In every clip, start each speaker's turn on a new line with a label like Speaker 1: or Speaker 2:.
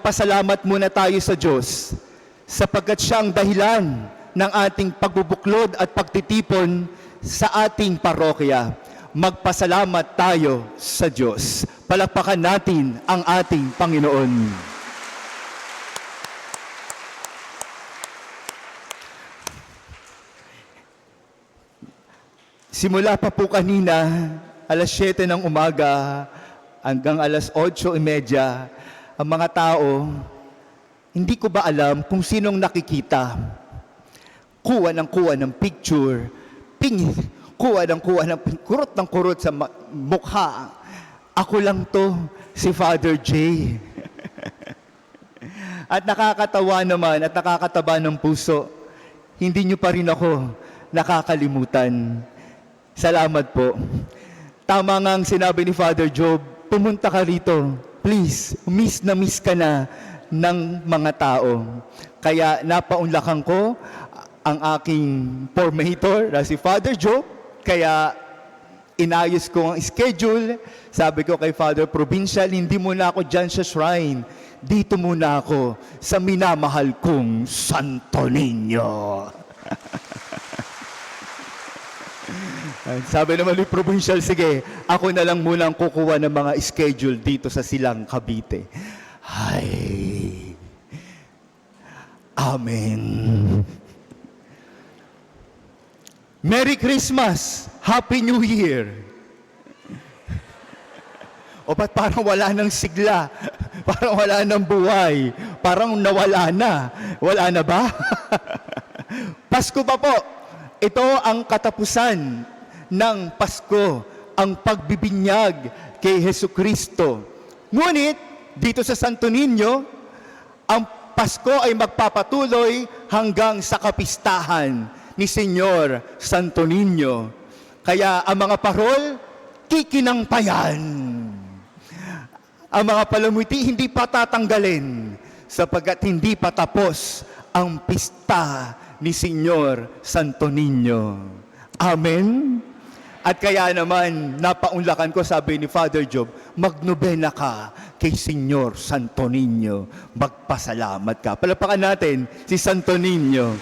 Speaker 1: magpasalamat muna tayo sa Diyos sapagkat siya ang dahilan ng ating pagbubuklod at pagtitipon sa ating parokya. Magpasalamat tayo sa Diyos. Palakpakan natin ang ating Panginoon. Simula pa po kanina, alas 7 ng umaga hanggang alas 8:30, ang mga tao, hindi ko ba alam kung sinong nakikita. Kuha ng picture, kuha ng kurot sa mukha. Ako lang to, si Father J. At nakakatawa naman at nakakataba ng puso, hindi nyo pa rin ako nakakalimutan. Salamat po. Tama nga ang sinabi ni Father Job, pumunta ka rito. Please, miss na miss ka na ng mga tao. Kaya napaunlakan ko ang aking formator na si Father Job. Kaya inayos ko ang schedule. Sabi ko kay Father Provincial, hindi muna ako dyan sa shrine. Dito muna ako sa minamahal kong Santo Niño. Sabi naman ni Provincial, sige, ako na lang muna ang kukuha ng mga schedule dito sa Silang, Cavite. Ay, Amen. Merry Christmas! Happy New Year! O ba't parang wala ng sigla? Parang wala ng buhay? Parang nawala na? Wala na ba? Pasko pa po! Ito ang katapusan ng Pasko, ang pagbibinyag kay Jesucristo. Ngunit, dito sa Santo Niño, ang Pasko ay magpapatuloy hanggang sa kapistahan ni Senyor Santo Niño. Kaya ang mga parol, kikinangpayan. Ang mga palamuti, hindi pa tatanggalin sapagkat hindi pa tapos ang pista ni Senyor Santo Niño. Amen? At kaya naman, napaunlakan ko, sabi ni Father Job, magnobena ka kay Senyor Santo Niño. Magpasalamat ka. Palapakan natin si Santo Niño.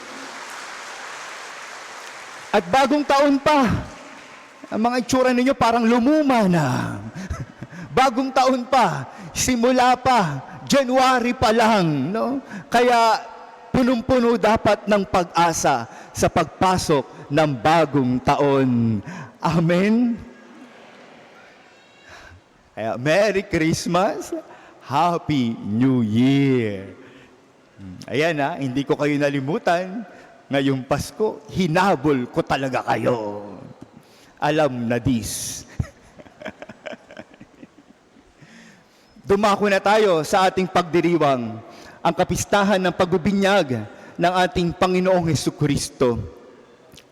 Speaker 1: At bagong taon pa, ang mga itsura ninyo parang lumuma na. Bagong taon pa, simula pa, January pa lang. No? Kaya punong-puno dapat ng pag-asa sa pagpasok ng bagong taon. Amen? Kaya, Merry Christmas, Happy New Year. Ayan hindi ko kayo nalimutan. Ngayong Pasko, hinabol ko talaga kayo. Alam na this. Dumako na tayo sa ating pagdiriwang, ang kapistahan ng pagbibinyag ng ating Panginoong Hesukristo.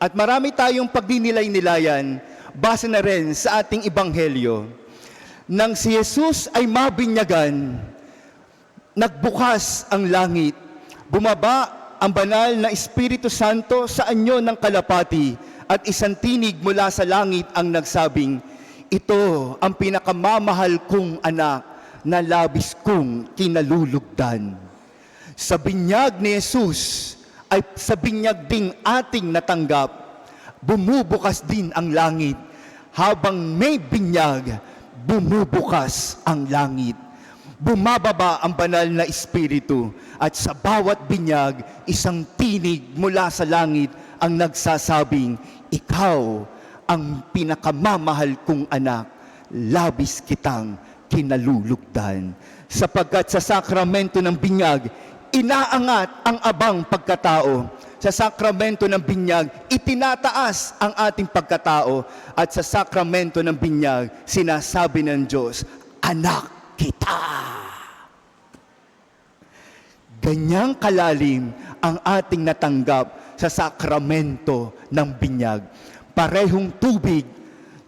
Speaker 1: At marami tayong pagdinilay-nilayan, base na rin sa ating Ebanghelyo, nang si Jesus ay nagbukas ang langit, bumaba ang banal na Espiritu Santo sa anyo ng kalapati at isang tinig mula sa langit ang nagsabing, ito ang pinakamamahal kong anak na labis kong kinalulugdan. Sa binyag ni Jesus ay sa binyag ding ating natanggap, bumubukas din ang langit. Habang may binyag, bumubukas ang langit. Bumababa ang banal na Espiritu at sa bawat binyag, isang tinig mula sa langit ang nagsasabing, ikaw ang pinakamamahal kong anak, labis kitang kinalulugdan. Sapagkat sa sakramento ng binyag, inaangat ang abang pagkatao. Sa sakramento ng binyag, itinataas ang ating pagkatao. At sa sakramento ng binyag, sinasabi ng Diyos, anak kita. Ganyang kalalim ang ating natanggap sa sakramento ng binyag. Parehong tubig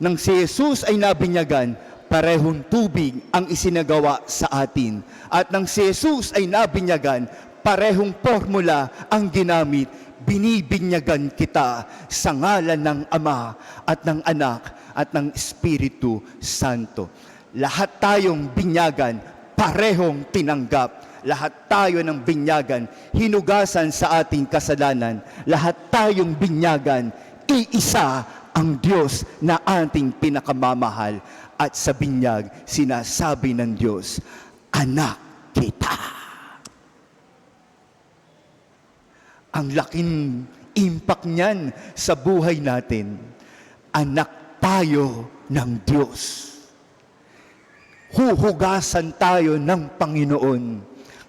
Speaker 1: nang si Jesus ay nabinyagan, parehong tubig ang isinagawa sa atin. At nang si Jesus ay nabinyagan, parehong formula ang ginamit. Binibinyagan kita sa ngalan ng Ama at ng Anak at ng Espiritu Santo. Lahat tayong binyagan, parehong tinanggap. lahat tayo ng binyagan, hinugasan sa ating kasalanan. Lahat tayong binyagan, iisa ang Diyos na ating pinakamamahal. At sa binyag, sinasabi ng Diyos, anak kita. Ang laking impact niyan sa buhay natin. Anak tayo ng Diyos. Huhugasan tayo ng Panginoon.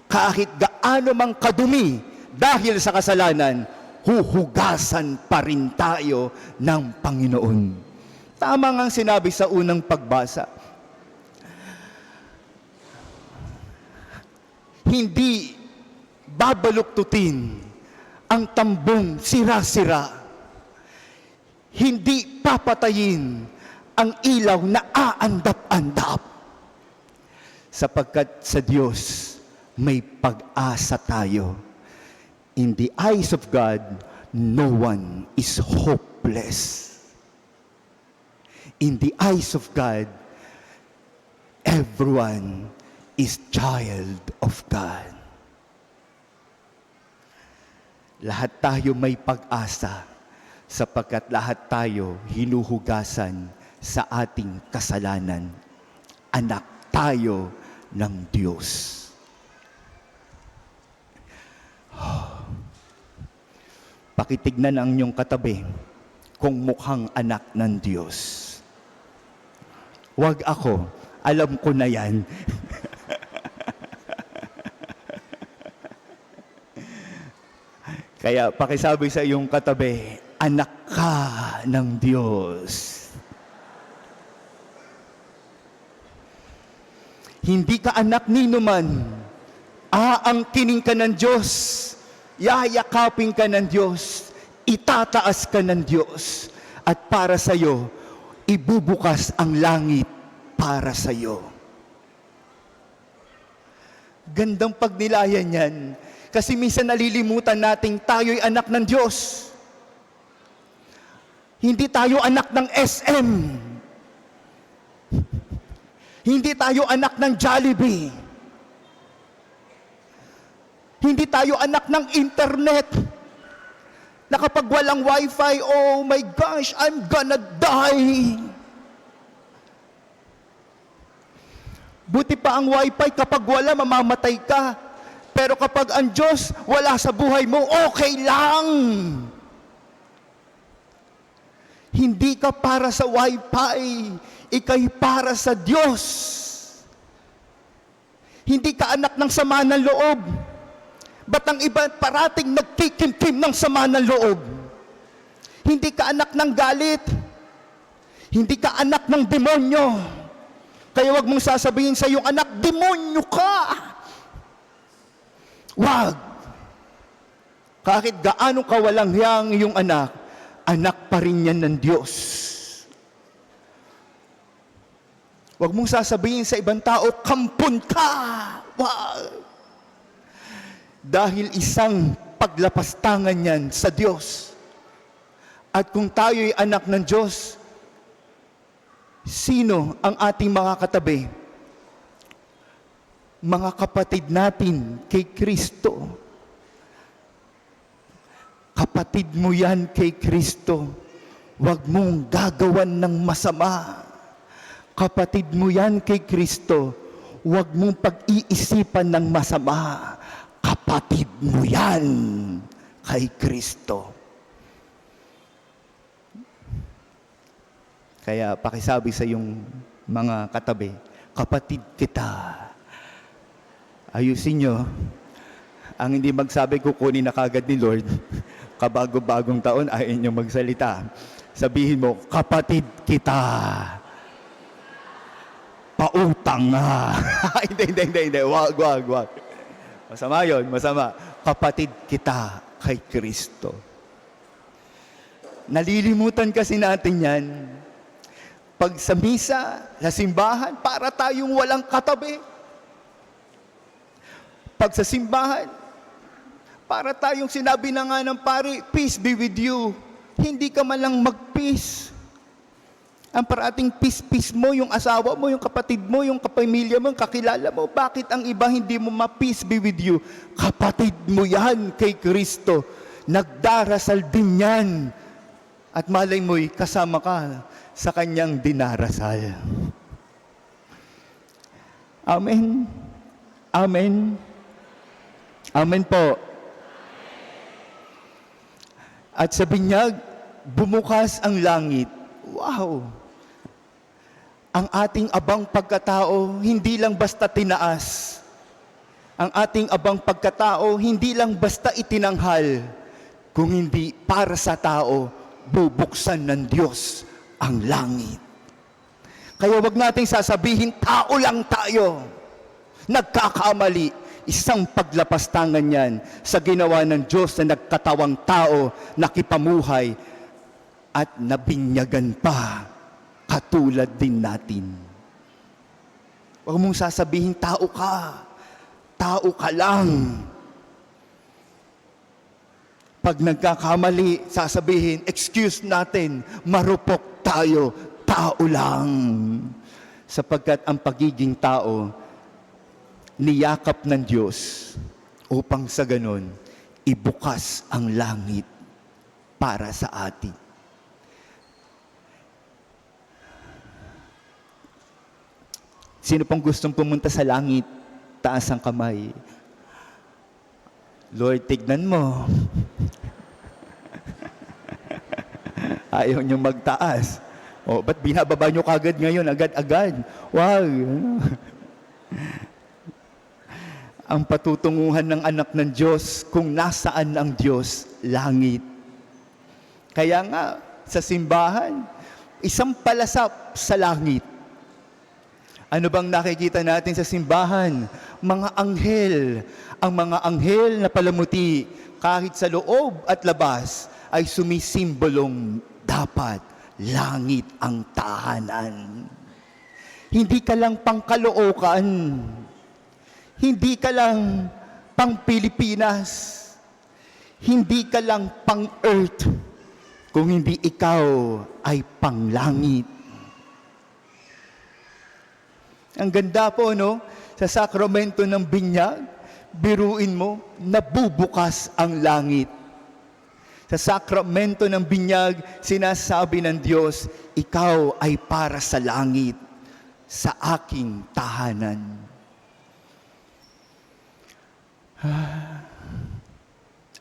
Speaker 1: Kahit gaano mang kadumi dahil sa kasalanan, huhugasan pa rin tayo ng Panginoon. Tama nga ang sinabi sa unang pagbasa. Hindi babaluktutin ang tambong sira-sira. Hindi papatayin ang ilaw na aandap-andap. Sapagkat sa Diyos may pag-asa tayo. In the eyes of God, no one is hopeless. In the eyes of God, everyone is child of God. Lahat tayo may pag-asa sapagkat lahat tayo hinuhugasan sa ating kasalanan. Anak tayo ng Diyos. Pakitignan ang inyong katabi kung mukhang anak ng Diyos. Huwag ako, alam ko na yan. Kaya pakisabi sa iyong katabi, anak ka ng Diyos. Hindi ka anak nino man. Aangkinin ka ng Diyos. Yayakapin ka ng Diyos. Itataas ka ng Diyos. At para sa iyo, ibubukas ang langit para sa iyo. Gandang pagnilayan yan. Kasi minsan nalilimutan nating tayo'y anak ng Diyos. Hindi tayo anak ng SM. Hindi tayo anak ng Jollibee. Hindi tayo anak ng internet. Na kapag walang wifi, oh my gosh, I'm gonna die. Buti pa ang wifi, kapag wala, mamamatay ka. Pero kapag ang Diyos wala sa buhay mo, okay lang. Hindi ka para sa wifi, ika'y para sa Diyos. Hindi ka anak ng sama ng loob. Ba't ang iba parating nagkikimkim ng sama ng loob? Hindi ka anak ng galit. Hindi ka anak ng demonyo. Kaya wag mong sasabihin sa iyong anak, demonyo ka. Wag. Kahit gaano kawalang hiyang iyong anak, anak pa rin yan ng Diyos. Wag mong sasabihin sa ibang tao, kampon ka. Wag. Dahil isang paglapastangan yan sa Diyos. At kung tayo'y anak ng Diyos, sino ang ating mga katabi? Mga kapatid natin kay Kristo. Kapatid mo yan kay Kristo. Huwag mong gagawan ng masama. Kapatid mo yan kay Kristo. Huwag mong pag-iisipan ng masama. Kapatid mo yan kay Kristo. Kaya pakisabi sa iyong mga katabi, kapatid kita. Ayusin nyo. Ang hindi magsabi, kukunin na kagad ni Lord. Kabago-bagong taon, ayaw nyo magsalita. Sabihin mo, kapatid kita. Pautang nga. Hindi. Wag. Masama yun, masama. Kapatid kita kay Kristo. Nalilimutan kasi natin yan. Pag sa misa, sa simbahan, para tayong walang katabi. Pag sa simbahan, para tayong sinabi na nga ng pari, peace be with you. Hindi ka man lang mag-peace. Ang parating peace mo, yung asawa mo, yung kapatid mo, yung kapamilya mo, yung kakilala mo. Bakit ang iba hindi mo ma-peace be with you? Kapatid mo yan kay Kristo. Nagdarasal din yan. At malay mo'y kasama ka sa kanyang dinarasal. Amen. Amen. Amen po. At sa binyag, bumukas ang langit. Wow! Ang ating abang pagkatao, hindi lang basta tinaas. Ang ating abang pagkatao, hindi lang basta itinanghal. Kung hindi para sa tao, bubuksan ng Diyos ang langit. Kaya wag nating sasabihin, tao lang tayo. Nagkakamali. Isang paglapastangan yan sa ginawa ng Diyos na nagkatawang tao, nakipamuhay, at nabinyagan pa, katulad din natin. Huwag mong sasabihin, tao ka lang. Pag nagkakamali, sasabihin, excuse natin, marupok tayo, tao lang. Sapagkat ang pagiging tao, niyakap ng Diyos upang sa ganon, ibukas ang langit para sa atin. Sino pong gustong pumunta sa langit? Taas ang kamay. Lord, tignan mo. Ayaw niyong magtaas. O, ba't binababa niyo kagad ngayon? Agad-agad. Wow. Ang patutunguhan ng anak ng Diyos, kung nasaan ang Diyos, langit. Kaya nga, sa simbahan, isang palasap sa langit. Ano bang nakikita natin sa simbahan? Mga anghel. Ang mga anghel na palamuti, kahit sa loob at labas, ay sumisimbolong dapat langit ang tahanan. Hindi ka lang pangkalookan. Hindi ka lang pang Pilipinas. Hindi ka lang pang earth. Kung hindi ikaw ay pang langit. Ang ganda po, no? Sa sakramento ng binyag, biruin mo, nabubukas ang langit. Sa sakramento ng binyag, sinasabi ng Diyos, ikaw ay para sa langit, sa aking tahanan.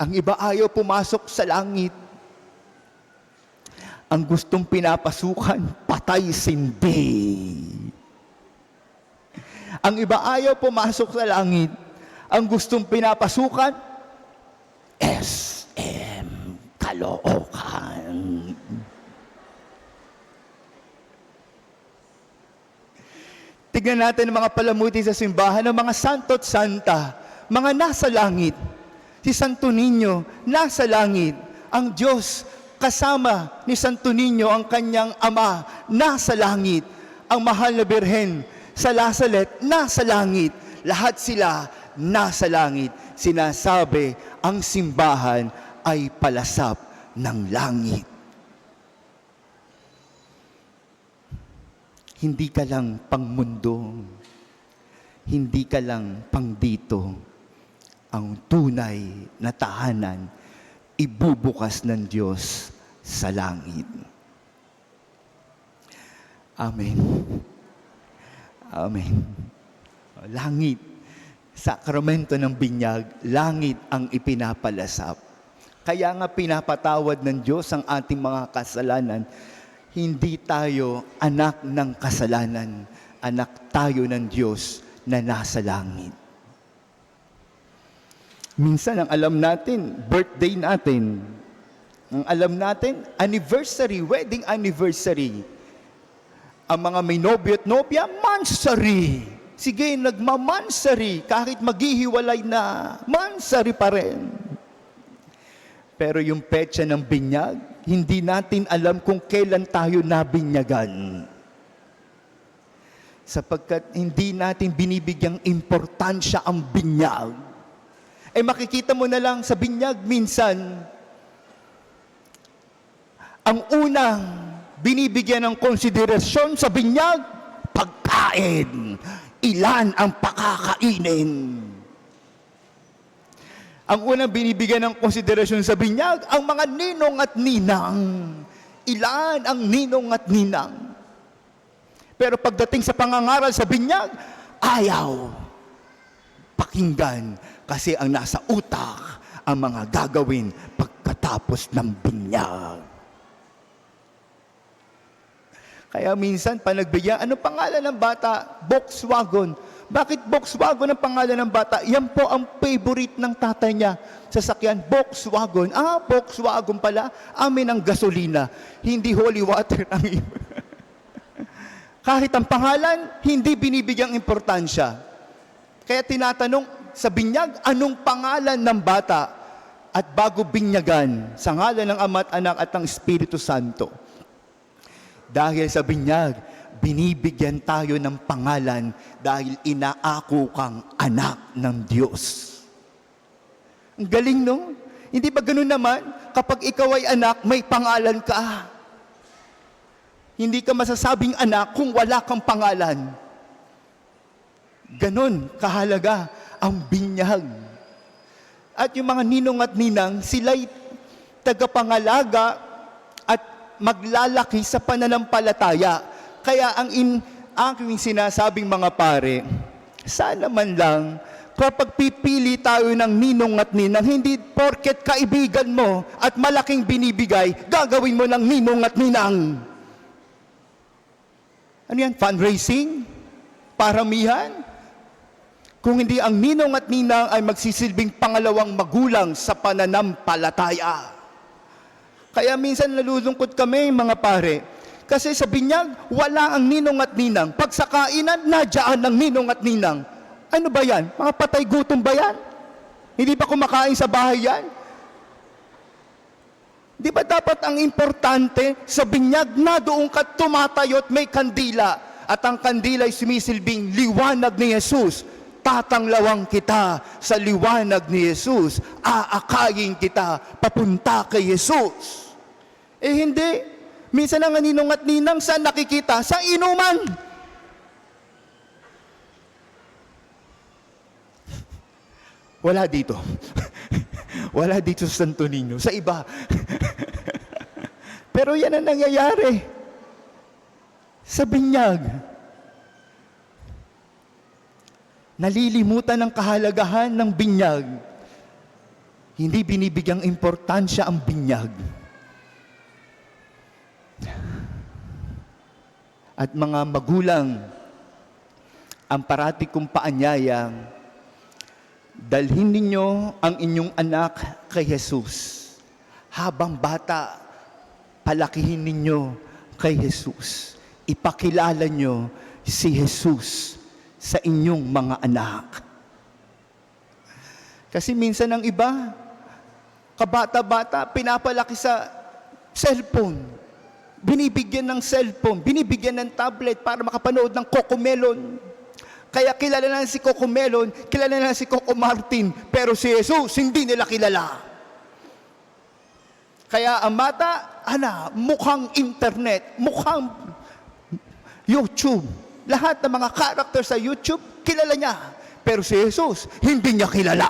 Speaker 1: Ang iba ayaw pumasok sa langit. Ang gustong pinapasukan, patay sindi. Ang iba ayaw pumasok sa langit. Ang gustong pinapasukan, SM, Caloocan. Tignan natin ang mga palamuti sa simbahan, ng mga santo at santa, mga nasa langit. Si Santo Niño, nasa langit. Ang Diyos, kasama ni Santo Niño, ang kanyang ama, nasa langit. Ang mahal na Birhen, sa Lazaret, nasa langit. Lahat sila nasa langit. Sinasabi, ang simbahan ay palasap ng langit. Hindi ka lang pang mundo. Hindi ka lang pang dito. Ang tunay na tahanan, ibubukas ng Diyos sa langit. Amen. Amen. Langit, sakramento ng binyag, langit ang ipinapalasap. Kaya nga pinapatawad ng Diyos ang ating mga kasalanan. Hindi tayo anak ng kasalanan. Anak tayo ng Diyos na nasa langit. Minsan ang alam natin, birthday natin. Ang alam natin, anniversary, wedding anniversary. Ang mga may nobyo at nobya, mansari. Sige, nagmamansari. Kahit maghihiwalay na, mansari pa rin. Pero yung petsa ng binyag, hindi natin alam kung kailan tayo nabinyagan. Sapagkat hindi natin binibigyang importansya ang binyag. Makikita mo na lang sa binyag minsan, ang unang binibigyan ng konsiderasyon sa binyag, pagkain. Ilan ang pakakainin? Ang unang binibigyan ng konsiderasyon sa binyag, ang mga ninong at ninang. Ilan ang ninong at ninang? Pero pagdating sa pangangaral sa binyag, ayaw pakinggan kasi ang nasa utak ang mga gagawin pagkatapos ng binyag. Kaya minsan, panagbigyan, ano pangalan ng bata? Volkswagen. Bakit Volkswagen ang pangalan ng bata? Yan po ang favorite ng tatay niya. Sasakyan, Volkswagen. Volkswagen pala. Amin ang gasolina. Hindi holy water ang kahit ang pangalan, hindi binibigyang importansya. Kaya tinatanong sa binyag, anong pangalan ng bata? At bago binyagan, sa ngalan ng Ama at Anak at ng Espiritu Santo. Dahil sa binyag, binibigyan tayo ng pangalan dahil inaako kang anak ng Diyos. Ang galing, no? Hindi ba ganun naman? Kapag ikaw ay anak, may pangalan ka. Hindi ka masasabing anak kung wala kang pangalan. Ganon kahalaga ang binyag. At yung mga ninong at ninang, sila'y tagapangalaga at maglalaki sa pananampalataya. Kaya ang aking sinasabing mga pare, sana man lang, kapag pipili tayo ng ninong at ninang, hindi porket kaibigan mo at malaking binibigay, gagawin mo ng ninong at ninang. Ano yan? Fundraising? Paramihan? Kung hindi ang ninong at ninang ay magsisilbing pangalawang magulang sa pananampalataya. Kaya minsan nalulungkot kami, mga pare. Kasi sa binyag, wala ang ninong at ninang. Pag sa kainan, nadyaan ng ninong at ninang. Ano ba yan? Mga patay gutom ba yan? Hindi ba kumakain sa bahay yan? Di ba dapat ang importante sa binyag na doon ka tumatayo at may kandila. At ang kandila ay sumisilbing liwanag ni Jesus. Tatanglawang kita sa liwanag ni Jesus. Aakayin kita papunta kay Jesus. Hindi. Minsan ang ninong at ninang saan nakikita? Sa inuman. Wala dito. Wala dito sa Santo Niño. Sa iba. Pero yan ang nangyayari. Sa binyag. Nalilimutan ang kahalagahan ng binyag. Hindi binibigyang importansya ang binyag. At mga magulang, ang parati kong paanyayang, dalhin ninyo ang inyong anak kay Jesus. Habang bata, palakihin ninyo kay Jesus. Ipakilala nyo si Jesus sa inyong mga anak. Kasi minsan ang iba, kabata-bata, pinapalaki sa cellphone. Binibigyan ng cellphone, binibigyan ng tablet para makapanood ng Cocomelon. Kaya kilala na si Cocomelon, kilala na si Coco Martin, pero si Jesus hindi nila kilala. Kaya ang mata, mukhang internet, mukhang YouTube. Lahat ng mga character sa YouTube, kilala niya. Pero si Jesus, hindi niya kilala.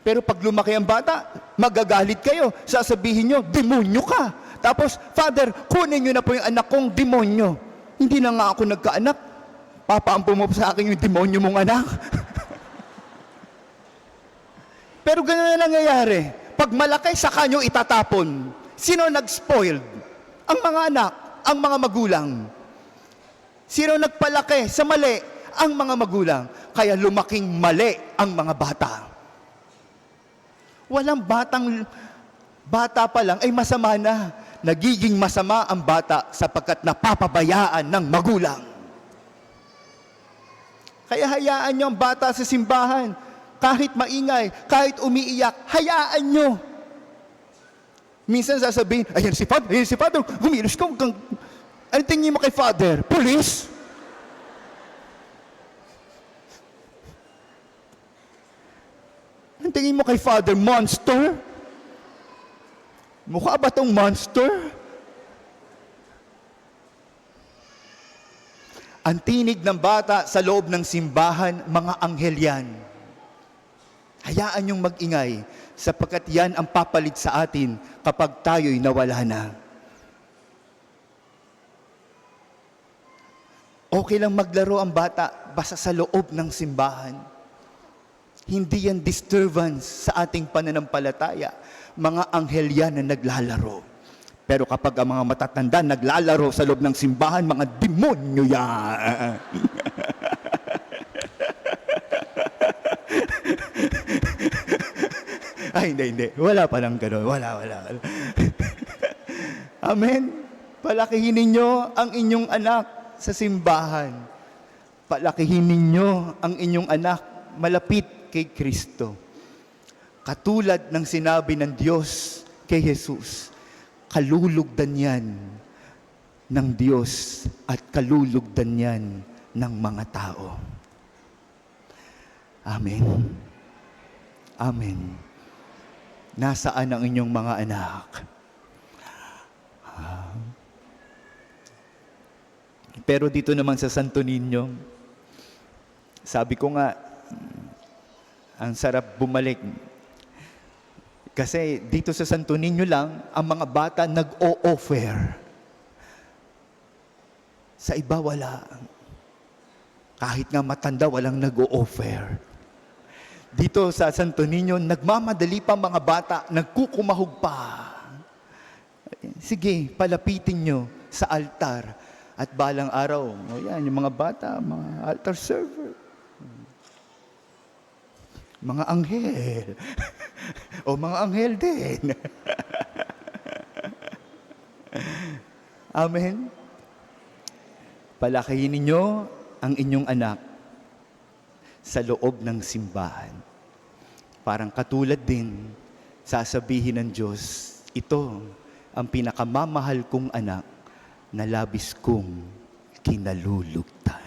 Speaker 1: Pero pag lumaki ang bata, magagalit kayo. Sasabihin nyo, demonyo ka. Tapos, Father, kunin nyo na po yung anak kong demonyo. Hindi na nga ako nagkaanak. Papaampo mo sa akin yung demonyo mong anak. Pero ganun na nangyayari. Pag malaki, saka nyo itatapon. Sino nag-spoiled? Ang mga anak, ang mga magulang. Sino nagpalaki sa mali? Ang mga magulang. Kaya lumaking mali ang mga bata. Walang bata pa lang ay masama na. Nagiging masama ang bata sapagkat napapabayaan ng magulang. Kaya hayaan nyo ang bata sa simbahan. Kahit maingay, kahit umiiyak, hayaan nyo. Minsan sasabihin, ayan si Father, gumilos ka. Ano tingin mo kay Father? Police? Ano tingin mo kay Father? Monster? Mukha ba tong monster? Ang tinig ng bata sa loob ng simbahan, mga anghel yan. Hayaan niyong mag-ingay, sapagkat yan ang papalit sa atin kapag tayo'y nawala na. Okay lang maglaro ang bata basta sa loob ng simbahan. Hindi yan disturbance sa ating pananampalataya. Mga anghel yan na naglalaro. Pero kapag ang mga matatanda naglalaro sa loob ng simbahan, mga demonyo yan. Ay, hindi. Wala pa lang gano'n. Wala. Amen. Palakihin ninyo ang inyong anak sa simbahan. Palakihin ninyo ang inyong anak malapit kay Kristo. Katulad ng sinabi ng Diyos kay Jesus, kalulugdan yan ng Diyos at kalulugdan yan ng mga tao. Amen. Amen. Nasaan ang inyong mga anak? Pero dito naman sa Santo Niño, sabi ko nga, ang sarap bumalik. Kasi dito sa Santo Niño lang, ang mga bata nag-o-offer. Sa iba wala. Kahit nga matanda, walang nag-o-offer. Dito sa Santo Niño, nagmamadali pa mga bata, nagkukumahog pa. Sige, palapitin nyo sa altar. At balang araw, yan, yung mga bata, mga altar server. Mga anghel. O mga anghel din. Amen. Palakihin ninyo ang inyong anak sa loob ng simbahan. Parang katulad din, sasabihin ng Diyos, ito ang pinakamamahal kong anak na labis kong kinalulugtan.